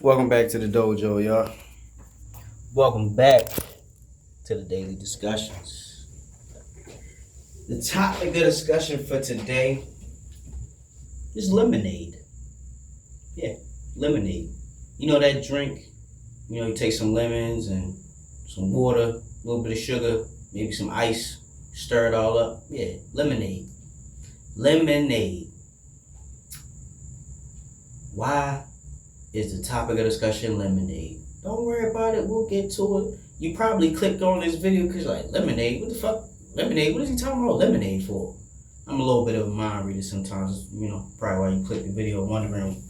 Welcome back to the dojo, y'all. Welcome back to the Daily Discussions. The topic of discussion for today is lemonade. Yeah, lemonade. You know that drink? You take some lemons and some water, a little bit of sugar, maybe some ice, stir it all up. Yeah, lemonade. Lemonade. Why is the topic of discussion lemonade? Don't worry about it. We'll get to it. You probably clicked on this video because you're like, lemonade? What the fuck? Lemonade? What is he talking about lemonade for? I'm a little bit of a mind reader sometimes. Probably why you click the video wondering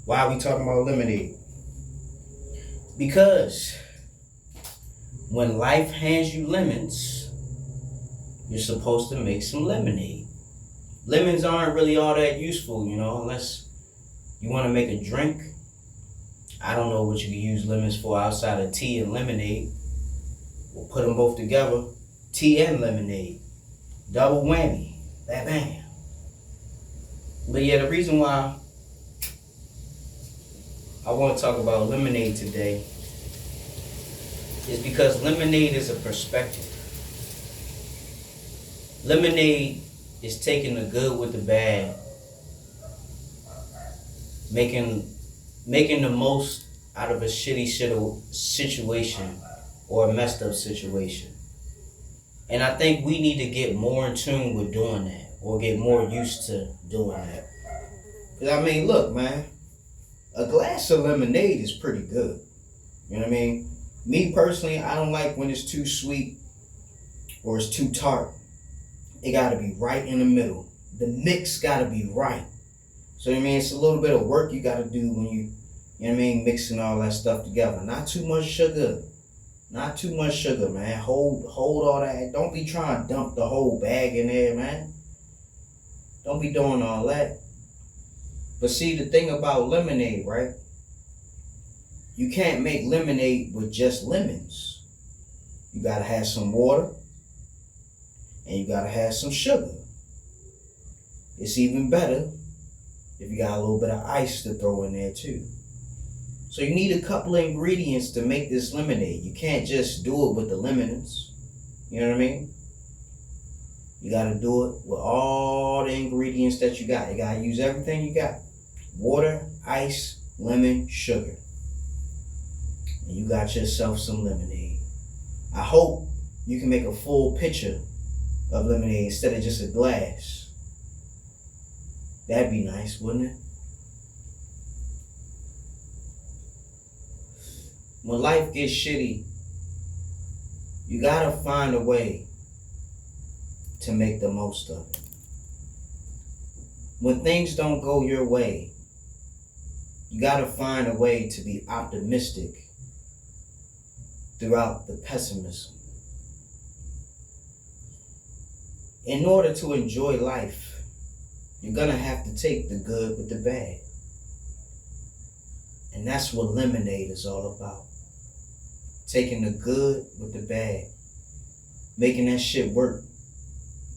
why are we talking about lemonade? Because when life hands you lemons, you're supposed to make some lemonade. Lemons aren't really all that useful, unless you want to make a drink. I don't know what you can use lemons for outside of tea and lemonade. We'll put them both together. Tea and lemonade. Double whammy. Bam, bam. But yeah, the reason why I want to talk about lemonade today is because lemonade is a perspective. Lemonade is taking the good with the bad, making the most out of a shitty situation or a messed up situation. And I think we need to get more in tune with doing that or get more used to doing that. Because look, man, a glass of lemonade is pretty good. You know what I mean? Me personally, I don't like when it's too sweet or it's too tart. It gotta be right in the middle. The mix gotta be right. So it's a little bit of work you gotta do when you mixing all that stuff together. Not too much sugar. Not too much sugar, man. Hold all that. Don't be trying to dump the whole bag in there, man. Don't be doing all that. But see, the thing about lemonade, right? You can't make lemonade with just lemons. You gotta have some water and you gotta have some sugar. It's even better if you got a little bit of ice to throw in there too. So you need a couple of ingredients to make this lemonade. You can't just do it with the lemons. You know what I mean? You gotta do it with all the ingredients that you got. You gotta use everything you got. Water, ice, lemon, sugar. And you got yourself some lemonade. I hope you can make a full pitcher of lemonade instead of just a glass. That'd be nice, wouldn't it? When life gets shitty, you gotta find a way to make the most of it. When things don't go your way, you gotta find a way to be optimistic throughout the pessimism. In order to enjoy life, you're gonna have to take the good with the bad. And that's what lemonade is all about. Taking the good with the bad. Making that shit work.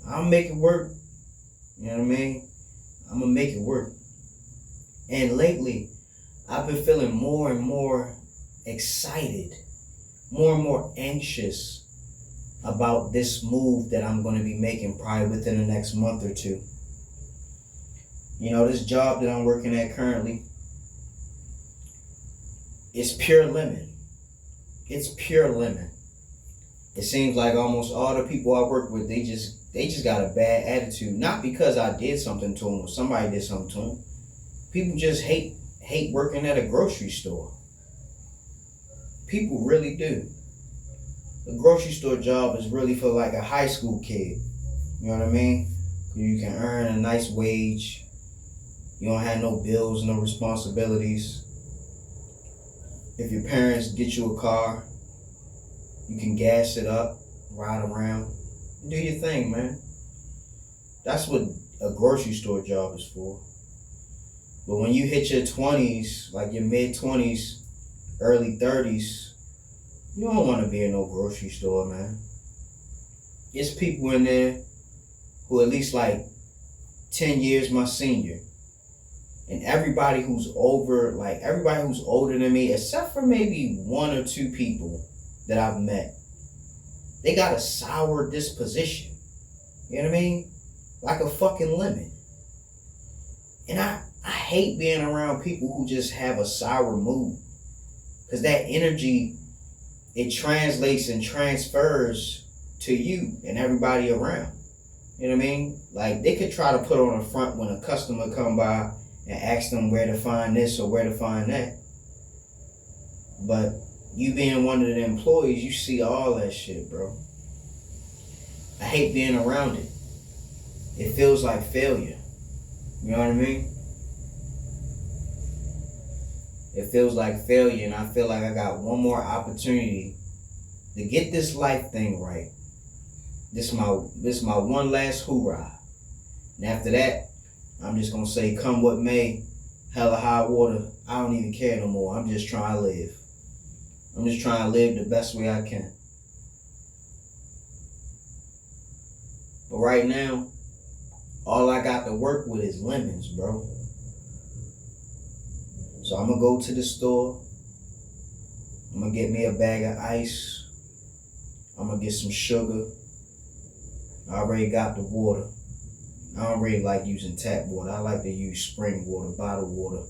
I'll make it work. You know what I mean? I'm gonna make it work. And lately, I've been feeling more and more excited, more and more anxious about this move that I'm gonna be making probably within the next month or two. This job that I'm working at currently, it's pure lemon. It's pure lemon. It seems like almost all the people I work with, they just got a bad attitude. Not because I did something to them or somebody did something to them. People just hate working at a grocery store. People really do. The grocery store job is really for like a high school kid. You know what I mean? You can earn a nice wage. You don't have no bills, no responsibilities. If your parents get you a car, you can gas it up, ride around, do your thing, man. That's what a grocery store job is for. But when you hit your 20s, like your mid-20s, early 30s, you don't want to be in no grocery store, man. It's people in there who at least like 10 years my senior. And everybody who's older than me, except for maybe one or two people that I've met, they got a sour disposition. You know what I mean? Like a fucking lemon. And I hate being around people who just have a sour mood. Because that energy, it translates and transfers to you and everybody around. You know what I mean? Like, they could try to put on a front when a customer come by and ask them where to find this or where to find that. But you being one of the employees, you see all that shit, bro. I hate being around it. It feels like failure. You know what I mean? It feels like failure, and I feel like I got one more opportunity to get this life thing right. This is my one last hoorah. And after that, I'm just gonna say, come what may, hella high water, I don't even care no more. I'm just trying to live. I'm just trying to live the best way I can. But right now, all I got to work with is lemons, bro. So I'm gonna go to the store. I'm gonna get me a bag of ice. I'm gonna get some sugar. I already got the water. I don't really like using tap water. I like to use spring water, bottled water.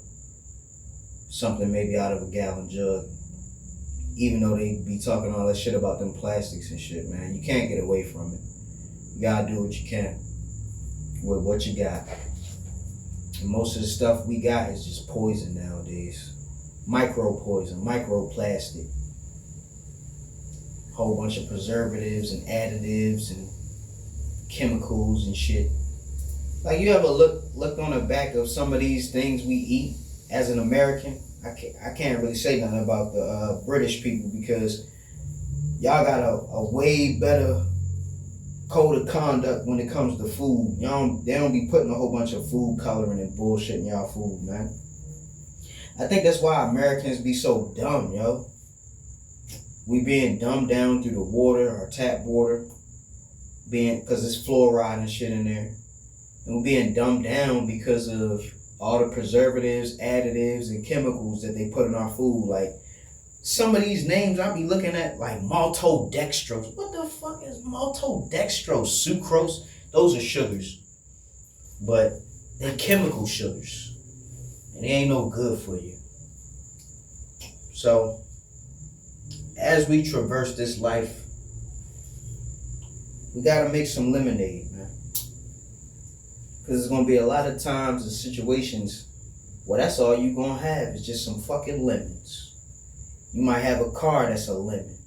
Something maybe out of a gallon jug. Even though they be talking all that shit about them plastics and shit, man. You can't get away from it. You gotta do what you can with what you got. And most of the stuff we got is just poison nowadays. Micro poison, microplastic. Whole bunch of preservatives and additives and chemicals and shit. Like, you ever looked on the back of some of these things we eat as an American? I can't really say nothing about the British people, because y'all got a way better code of conduct when it comes to food. They don't be putting a whole bunch of food coloring and bullshit in y'all food, man. I think that's why Americans be so dumb, yo. We being dumbed down through the water, our tap water, because it's fluoride and shit in there. And we're being dumbed down because of all the preservatives, additives, and chemicals that they put in our food. Like, some of these names I be looking at, like maltodextrose. What the fuck is maltodextrose? Sucrose? Those are sugars. But they're chemical sugars. And they ain't no good for you. So, as we traverse this life, we gotta make some lemonade, man. Because there's gonna be a lot of times and situations where that's all you gonna have is just some fucking lemons. You might have a car that's a lemon.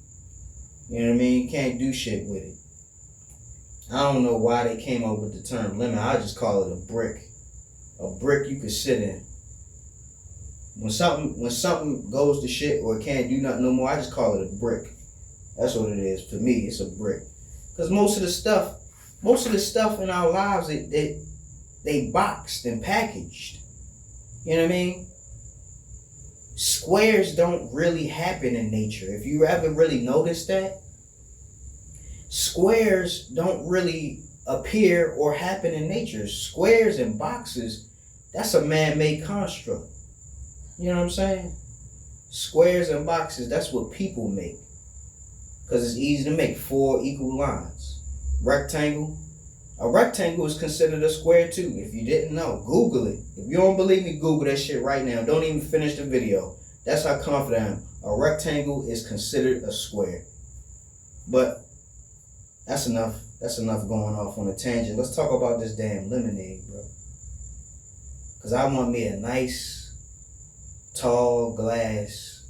You know what I mean? You can't do shit with it. I don't know why they came up with the term lemon. I just call it a brick. A brick you could sit in. When something goes to shit or it can't do nothing no more, I just call it a brick. That's what it is. For me, it's a brick. Because most of the stuff in our lives, they boxed and packaged. You know what I mean? Squares don't really happen in nature. If you ever really noticed that, squares don't really appear or happen in nature. Squares and boxes, that's a man-made construct. You know what I'm saying? Squares and boxes, that's what people make. Because it's easy to make 4 equal lines. Rectangle. A rectangle is considered a square too. If you didn't know, Google it. If you don't believe me, Google that shit right now. Don't even finish the video. That's how confident I am. A rectangle is considered a square. But that's enough. That's enough going off on a tangent. Let's talk about this damn lemonade, bro. Because I want me a nice, tall glass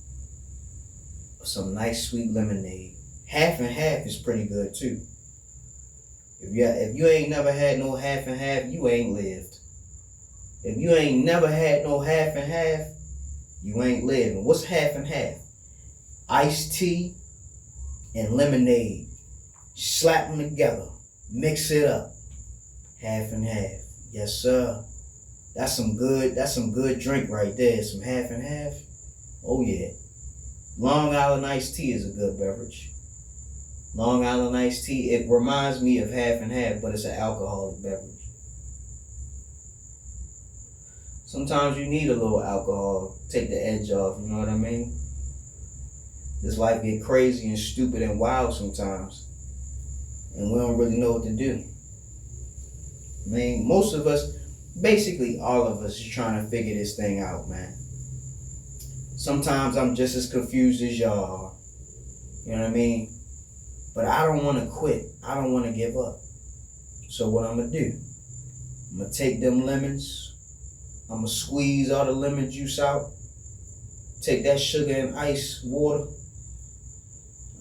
of some nice sweet lemonade. Half and half is pretty good too. If you ain't never had no half and half, you ain't lived. If you ain't never had no half and half, you ain't living. What's half and half? Iced tea and lemonade. Slap them together. Mix it up. Half and half. Yes, sir. That's some good drink right there. Some half and half. Oh yeah. Long Island iced tea is a good beverage. Long Island iced tea, it reminds me of half and half, but it's an alcoholic beverage. Sometimes you need a little alcohol, take the edge off, you know what I mean? This life get crazy and stupid and wild sometimes. And we don't really know what to do. I mean, most of us, basically all of us, is trying to figure this thing out, man. Sometimes I'm just as confused as y'all are. You know what I mean? But I don't want to quit. I don't want to give up. So what I'm going to do, I'm going to take them lemons. I'm going to squeeze all the lemon juice out. Take that sugar and ice water.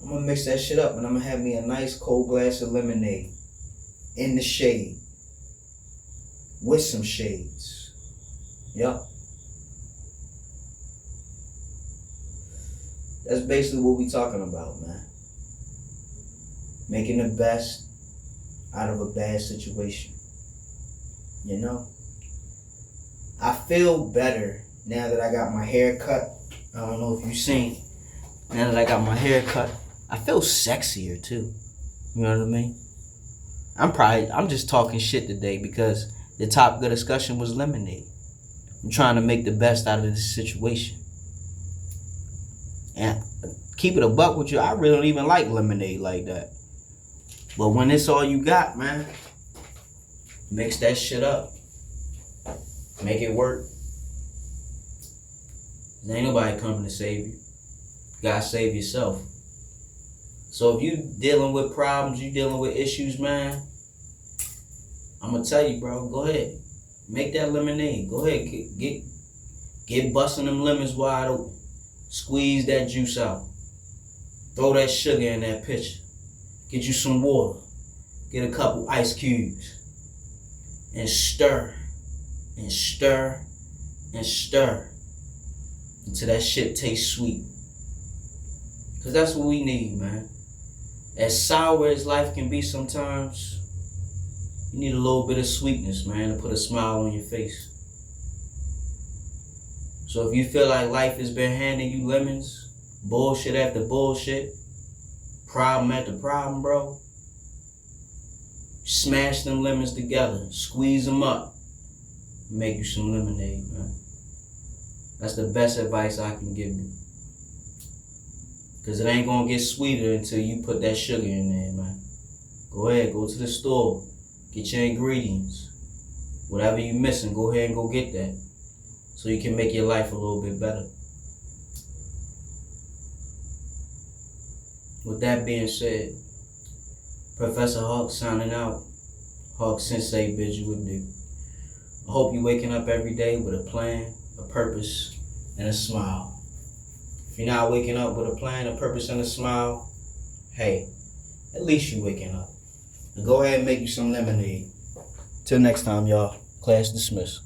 I'm going to mix that shit up and I'm going to have me a nice cold glass of lemonade in the shade with some shades. Yup. That's basically what we talking about, man. Making the best out of a bad situation. You know? I feel better now that I got my hair cut. I don't know if you've seen. Now that I got my hair cut, I feel sexier too. You know what I mean? I'm just talking shit today because the topic of discussion was lemonade. I'm trying to make the best out of this situation. And keep it a buck with you, I really don't even like lemonade like that. But when it's all you got, man, mix that shit up. Make it work. There ain't nobody coming to save you. You gotta save yourself. So if you dealing with problems, you dealing with issues, man, I'm gonna tell you, bro, go ahead. Make that lemonade. Go ahead, get busting them lemons wide open. Squeeze that juice out. Throw that sugar in that pitcher. Get you some water. Get a couple ice cubes. And stir. And stir. And stir. Until that shit tastes sweet. Because that's what we need, man. As sour as life can be sometimes, you need a little bit of sweetness, man, to put a smile on your face. So if you feel like life has been handing you lemons, bullshit after bullshit, problem after problem, bro, smash them lemons together, squeeze them up, make you some lemonade, man. That's the best advice I can give you. Because it ain't going to get sweeter until you put that sugar in there, man. Go ahead, go to the store, get your ingredients. Whatever you missing, go ahead and go get that. So you can make your life a little bit better. With that being said, Professor Hawk signing out. Hawk Sensei bids you adieu. I hope you're waking up every day with a plan, a purpose, and a smile. If you're not waking up with a plan, a purpose, and a smile, hey, at least you're waking up. And go ahead and make you some lemonade. Till next time, y'all. Class dismissed.